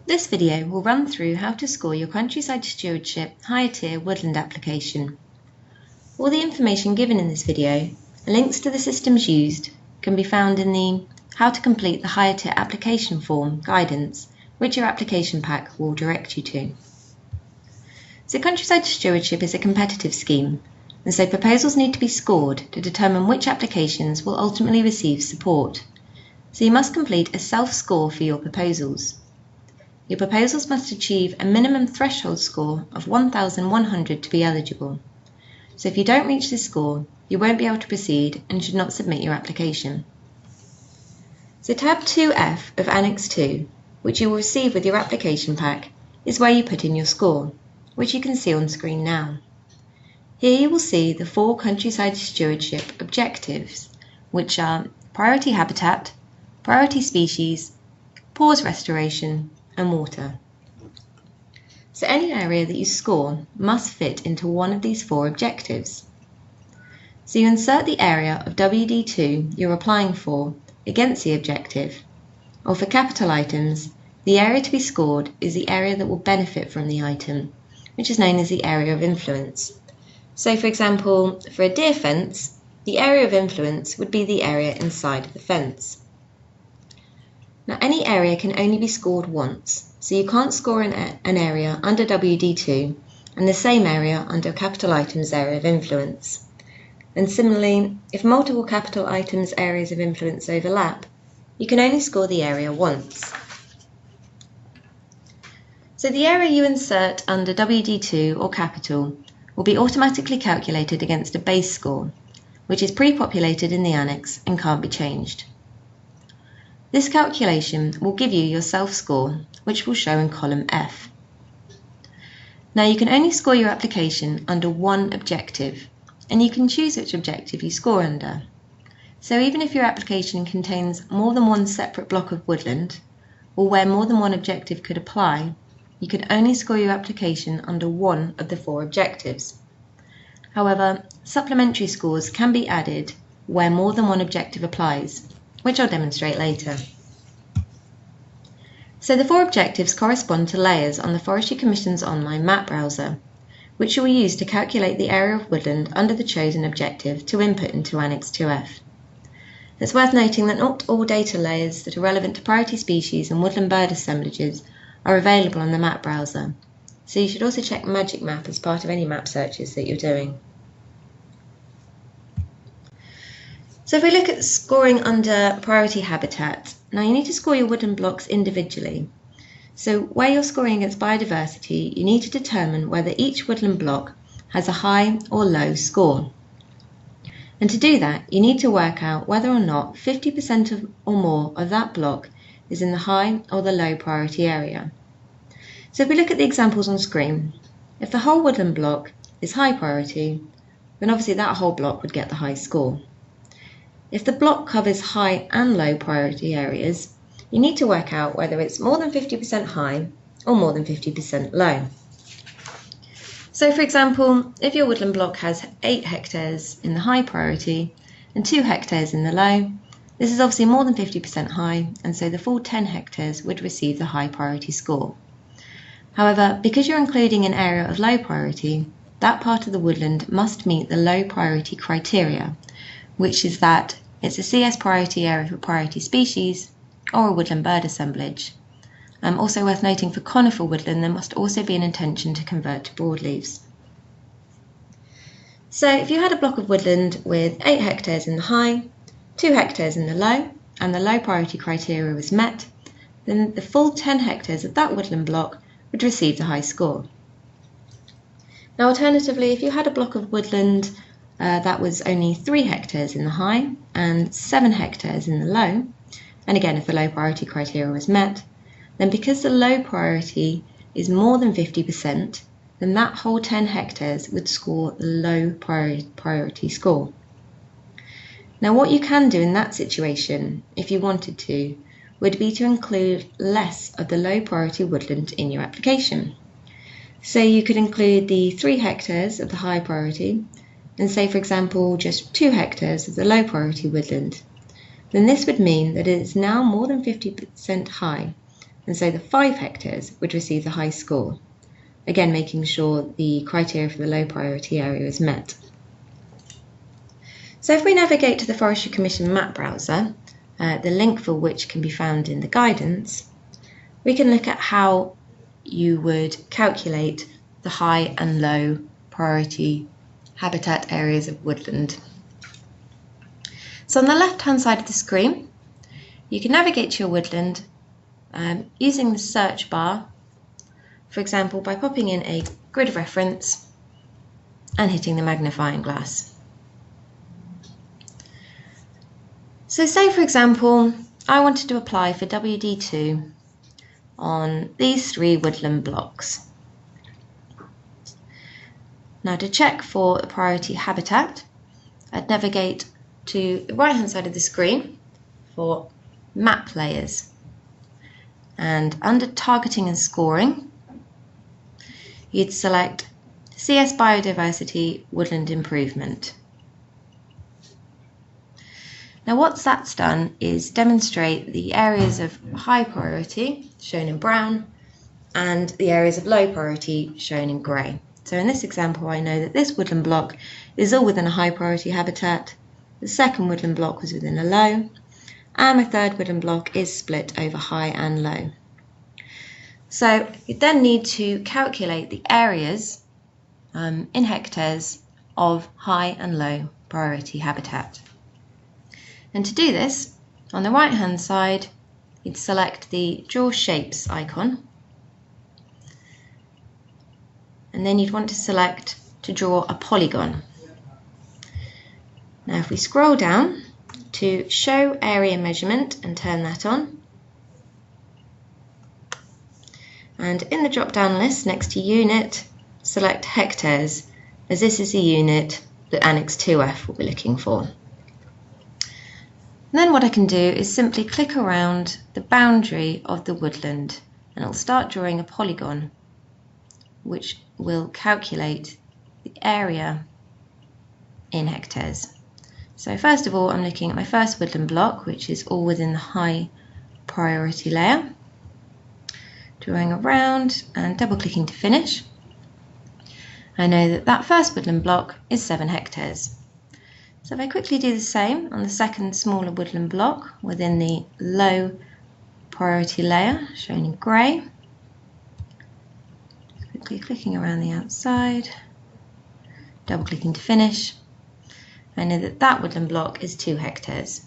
This video will run through how to score your Countryside Stewardship Higher Tier Woodland application. All the information given in this video and links to the systems used can be found in the How to Complete the Higher Tier Application Form guidance, which your application pack will direct you to. So Countryside Stewardship is a competitive scheme, and so proposals need to be scored to determine which applications will ultimately receive support. So you must complete a self-score for your proposals. Your proposals must achieve a minimum threshold score of 1,100 to be eligible. So if you don't reach this score, you won't be able to proceed and should not submit your application. So tab 2F of Annex 2, which you will receive with your application pack, is where you put in your score, which you can see on screen now. Here you will see the 4 Countryside Stewardship objectives, which are priority habitat, priority species, PAWS restoration, and water. So any area that you score must fit into one of these 4 objectives. So you insert the area of WD2 you're applying for against the objective, or for capital items, the area to be scored is the area that will benefit from the item, which is known as the area of influence. So for example, for a deer fence, the area of influence would be the area inside of the fence. Now any area can only be scored once, so you can't score an area under WD2 and the same area under capital items area of influence. And similarly, if multiple capital items areas of influence overlap, you can only score the area once. So the area you insert under WD2 or capital will be automatically calculated against a base score, which is pre-populated in the annex and can't be changed. This calculation will give you your self-score, which will show in column F. Now you can only score your application under one objective, and you can choose which objective you score under. So even if your application contains more than one separate block of woodland, or where more than one objective could apply, you can only score your application under one of the 4 objectives. However, supplementary scores can be added where more than one objective applies, which I'll demonstrate later. So the 4 objectives correspond to layers on the Forestry Commission's online map browser, which you will use to calculate the area of woodland under the chosen objective to input into Annex 2F. It's worth noting that not all data layers that are relevant to priority species and woodland bird assemblages are available on the map browser, so you should also check Magic Map as part of any map searches that you're doing. So if we look at scoring under priority habitat, now you need to score your woodland blocks individually. So where you're scoring against biodiversity, you need to determine whether each woodland block has a high or low score. And to do that, you need to work out whether or not 50% or more of that block is in the high or the low priority area. So if we look at the examples on screen, if the whole woodland block is high priority, then obviously that whole block would get the high score. If the block covers high and low priority areas, you need to work out whether it's more than 50% high or more than 50% low. So for example, if your woodland block has 8 hectares in the high priority and 2 hectares in the low, this is obviously more than 50% high, and so the full 10 hectares would receive the high priority score. However, because you're including an area of low priority, that part of the woodland must meet the low priority criteria, which is that it's a CS priority area for priority species or a woodland bird assemblage. Also worth noting, for conifer woodland there must also be an intention to convert to broadleaves. So if you had a block of woodland with 8 hectares in the high, 2 hectares in the low, and the low priority criteria was met, then the full 10 hectares of that woodland block would receive the high score. Now alternatively, if you had a block of woodland that was only 3 hectares in the high and 7 hectares in the low, and again if the low priority criteria was met, then because the low priority is more than 50%, then that whole 10 hectares would score the low priority score. Now what you can do in that situation, if you wanted to, would be to include less of the low priority woodland in your application. So you could include the 3 hectares of the high priority and say for example just 2 hectares of the low priority woodland. Then this would mean that it is now more than 50% high, and so the 5 hectares would receive the high score, again making sure the criteria for the low priority area is met. So if we navigate to the Forestry Commission map browser, the link for which can be found in the guidance, we can look at how you would calculate the high and low priority habitat areas of woodland. So on the left-hand side of the screen, you can navigate to your woodland using the search bar, for example, by popping in a grid of reference and hitting the magnifying glass. So say, for example, I wanted to apply for WD2 on these 3 woodland blocks. Now, to check for a priority habitat, I'd navigate to the right-hand side of the screen for map layers. And under targeting and scoring, you'd select CS Biodiversity Woodland Improvement. Now what that's done is demonstrate the areas of high priority, shown in brown, and the areas of low priority, shown in grey. So in this example, I know that this woodland block is all within a high priority habitat, the second woodland block was within a low, and my third woodland block is split over high and low. So you then need to calculate the areas in hectares of high and low priority habitat. And to do this, on the right hand side, you'd select the Draw Shapes icon, and then you'd want to select to draw a polygon. Now if we scroll down to Show Area Measurement and turn that on, and in the drop down list next to Unit, select Hectares, as this is the unit that Annex 2F will be looking for. And then what I can do is simply click around the boundary of the woodland and it'll start drawing a polygon which will calculate the area in hectares. So first of all, I'm looking at my first woodland block, which is all within the high priority layer. Drawing around and double clicking to finish. I know that that first woodland block is 7 hectares. So if I quickly do the same on the second smaller woodland block within the low priority layer, shown in grey, quickly clicking around the outside, double clicking to finish, I know that that woodland block is 2 hectares.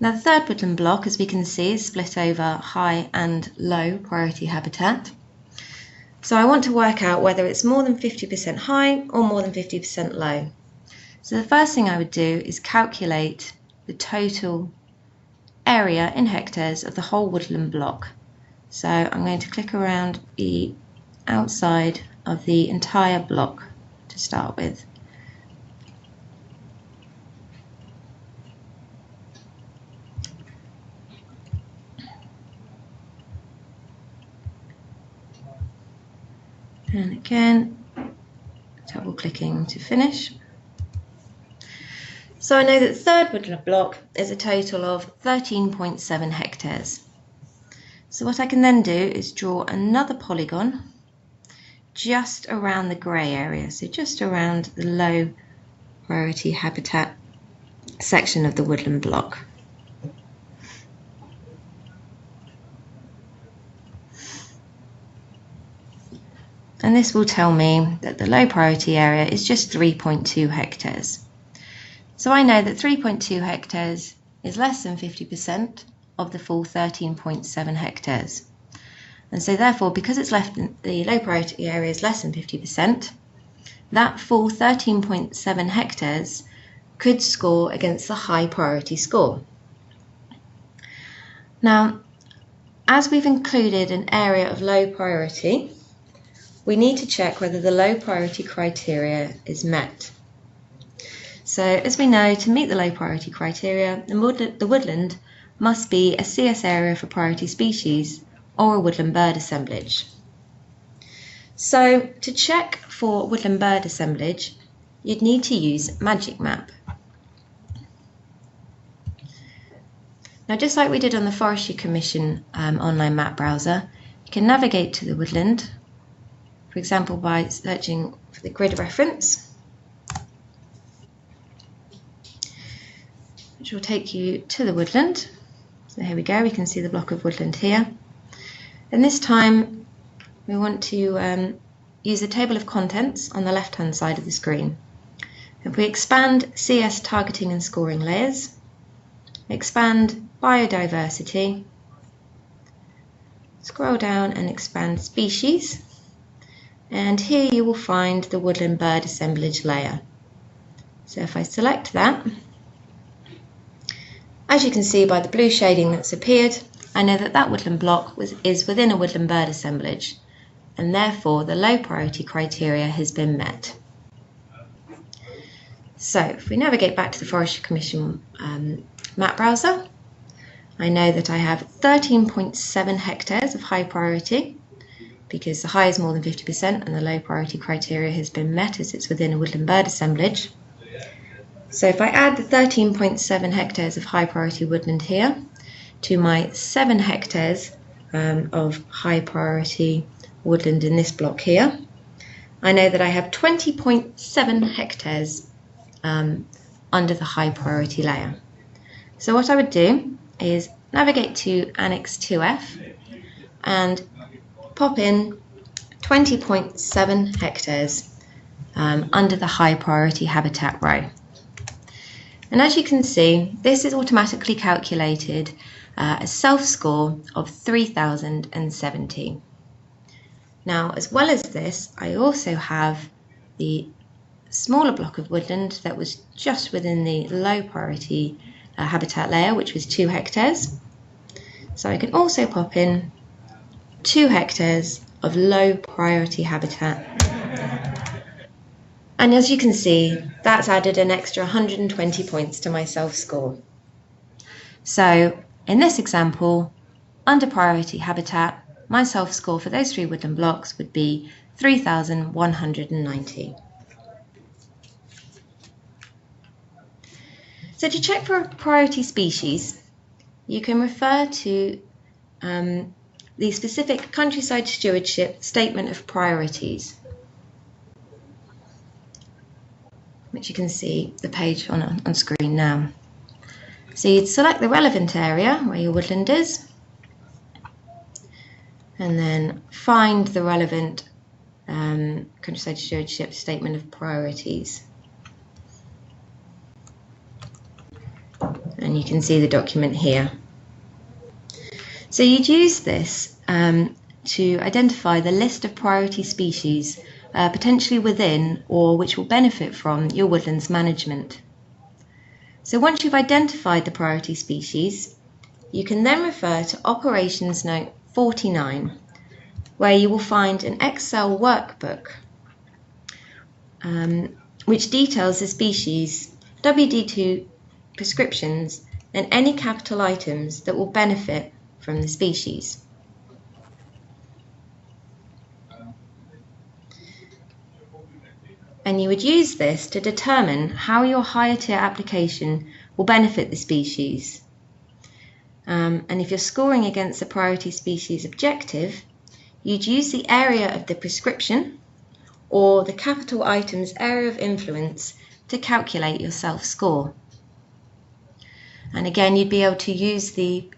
Now the third woodland block, as we can see, is split over high and low priority habitat. So I want to work out whether it's more than 50% high or more than 50% low. So the first thing I would do is calculate the total area in hectares of the whole woodland block. So I'm going to click around the outside of the entire block to start with. And again, double clicking to finish. So I know that the third woodland block is a total of 13.7 hectares. So what I can then do is draw another polygon just around the grey area, so just around the low priority habitat section of the woodland block. And this will tell me that the low priority area is just 3.2 hectares. So I know that 3.2 hectares is less than 50% of the full 13.7 hectares. And so therefore, because it's the low priority area is less than 50%, that full 13.7 hectares could score against the high priority score. Now, as we've included an area of low priority, we need to check whether the low priority criteria is met. So as we know, to meet the low priority criteria, the woodland must be a CS area for priority species or a woodland bird assemblage. So to check for woodland bird assemblage, you'd need to use Magic Map. Now, just like we did on the Forestry Commission online map browser, you can navigate to the woodland, for example, by searching for the grid reference, which will take you to the woodland. So here we go, we can see the block of woodland here. And this time we want to use the table of contents on the left hand side of the screen. If we expand CS targeting and scoring layers, expand biodiversity, scroll down and expand species, and here you will find the woodland bird assemblage layer. So if I select that, as you can see by the blue shading that's appeared, I know that that woodland block is within a woodland bird assemblage, and therefore the low priority criteria has been met. So if we navigate back to the Forestry Commission map browser, I know that I have 13.7 hectares of high priority, because the high is more than 50% and the low priority criteria has been met as it's within a woodland bird assemblage. So if I add the 13.7 hectares of high priority woodland here to my 7 hectares of high priority woodland in this block here, I know that I have 20.7 hectares under the high priority layer. So what I would do is navigate to Annex 2F and pop in 20.7 hectares under the high priority habitat row. And as you can see, this is automatically calculated a self-score of 3070. Now, as well as this, I also have the smaller block of woodland that was just within the low priority habitat layer, which was 2 hectares. So I can also pop in 2 hectares of low priority habitat. And as you can see, that's added an extra 120 points to my self-score. So in this example, under priority habitat, my self-score for those 3 woodland blocks would be 3,190. So to check for a priority species, you can refer to the specific Countryside Stewardship Statement of Priorities, which you can see the page on screen now. So you'd select the relevant area where your woodland is, and then find the relevant Countryside Stewardship Statement of Priorities. And you can see the document here. So you'd use this to identify the list of priority species potentially within or which will benefit from your woodlands management. So once you've identified the priority species, you can then refer to Operations Note 49, where you will find an Excel workbook which details the species, WD2 prescriptions, and any capital items that will benefit from the species. And you would use this to determine how your higher tier application will benefit the species. And if you're scoring against the priority species objective, you'd use the area of the prescription or the capital item's area of influence to calculate your self-score. And again, you'd be able to use the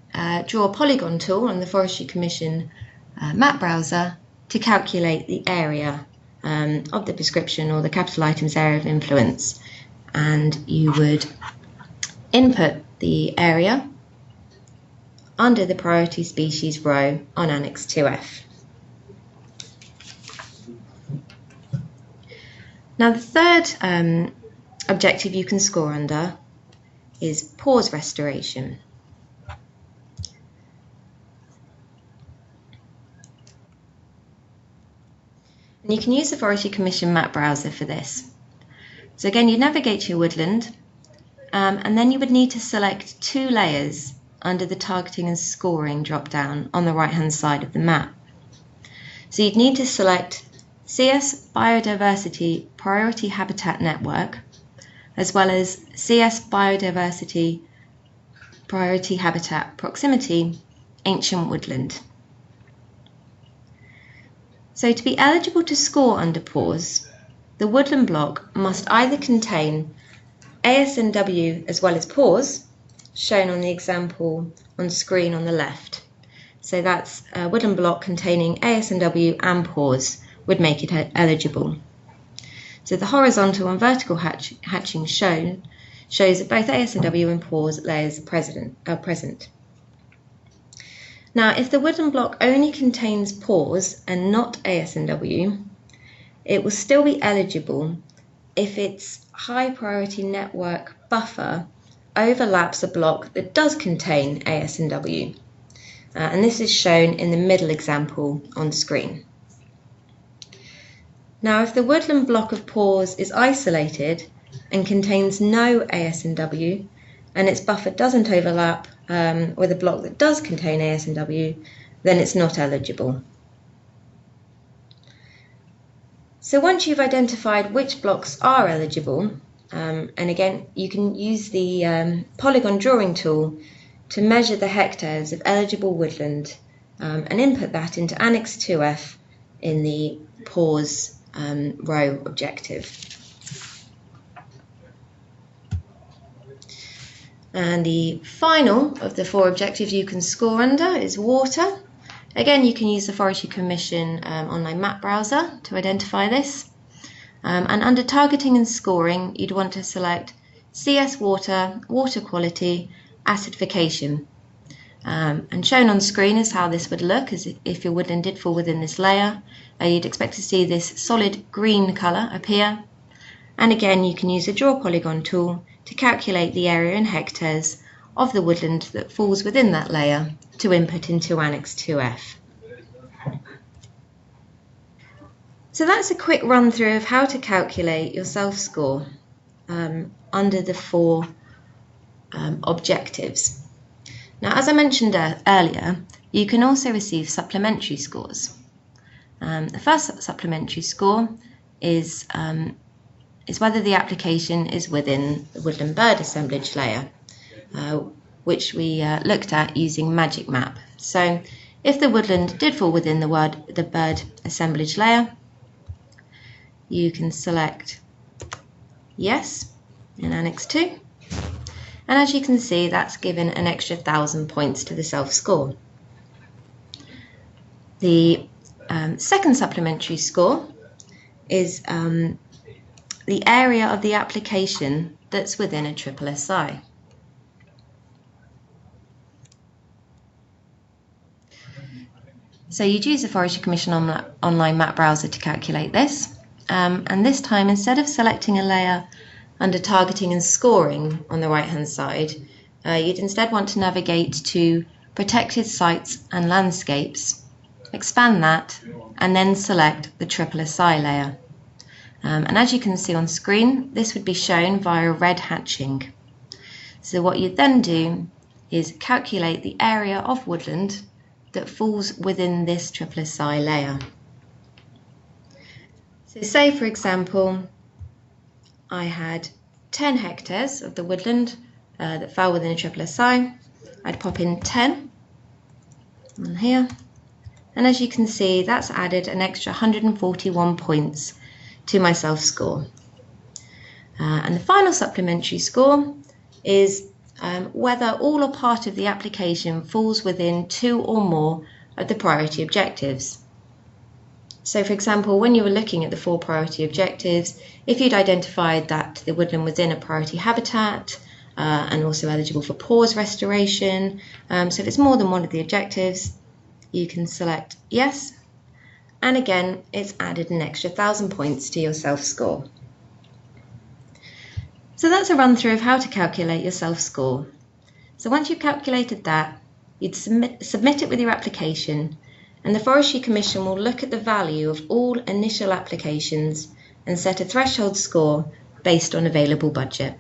Draw Polygon tool on the Forestry Commission map browser to calculate the area of the prescription or the capital item's area of influence. And you would input the area under the priority species row on Annex 2F. Now the third objective you can score under is PAWS restoration. And you can use the Forestry Commission map browser for this. So again, you navigate to your woodland, and then you would need to select 2 layers under the targeting and scoring drop-down on the right-hand side of the map. So you'd need to select CS Biodiversity Priority Habitat Network, as well as CS Biodiversity priority habitat proximity, ancient woodland. So to be eligible to score under PAWS, the woodland block must either contain ASNW as well as PAWS, shown on the example on screen on the left. So that's a woodland block containing ASNW and PAWS would make it eligible. So the horizontal and vertical hatching shows that both ASNW and PAWS layers are present. Now, if the woodland block only contains PAWS and not ASNW, it will still be eligible if its high priority network buffer overlaps a block that does contain ASNW. And this is shown in the middle example on screen. Now, if the woodland block of PAWS is isolated and contains no ASNW, and its buffer doesn't overlap with a block that does contain ASNW, then it's not eligible. So once you've identified which blocks are eligible, and again, you can use the polygon drawing tool to measure the hectares of eligible woodland and input that into Annex 2F in the PAWS row objective. And the final of the 4 objectives you can score under is water. Again, you can use the Forestry Commission online map browser to identify this. And under targeting and scoring, you'd want to select CS water, water quality, acidification. And shown on screen is how this would look as if your woodland did fall within this layer. You'd expect to see this solid green colour appear. And again, you can use the draw polygon tool to calculate the area in hectares of the woodland that falls within that layer to input into Annex 2F. So that's a quick run through of how to calculate your self-score under the 4 objectives. Now, as I mentioned earlier, you can also receive supplementary scores. The first supplementary score is whether the application is within the woodland bird assemblage layer, which we looked at using Magic Map. So if the woodland did fall within the bird assemblage layer, you can select yes in Annex 2. And as you can see, that's given an extra 1,000 points to the self-score. The second supplementary score is the area of the application that's within a SSSI. So you'd use the Forestry Commission online map browser to calculate this. And this time, instead of selecting a layer under targeting and scoring on the right-hand side, you'd instead want to navigate to protected sites and landscapes, expand that, and then select the SSSI layer. And as you can see on screen, this would be shown via red hatching. So what you'd then do is calculate the area of woodland that falls within this SSSI layer. So say, for example, I had 10 hectares of the woodland that fell within a SSSI. I'd pop in 10 on here, and as you can see, that's added an extra 141 points to my self-score. And the final supplementary score is whether all or part of the application falls within 2 or more of the priority objectives. So for example, when you were looking at the 4 priority objectives, if you'd identified that the woodland was in a priority habitat and also eligible for PAWS restoration, so if it's more than one of the objectives, you can select yes, and again, it's added an extra 1,000 points to your self-score. So that's a run through of how to calculate your self-score. So once you've calculated that, you'd submit it with your application, and the Forestry Commission will look at the value of all initial applications and set a threshold score based on available budget.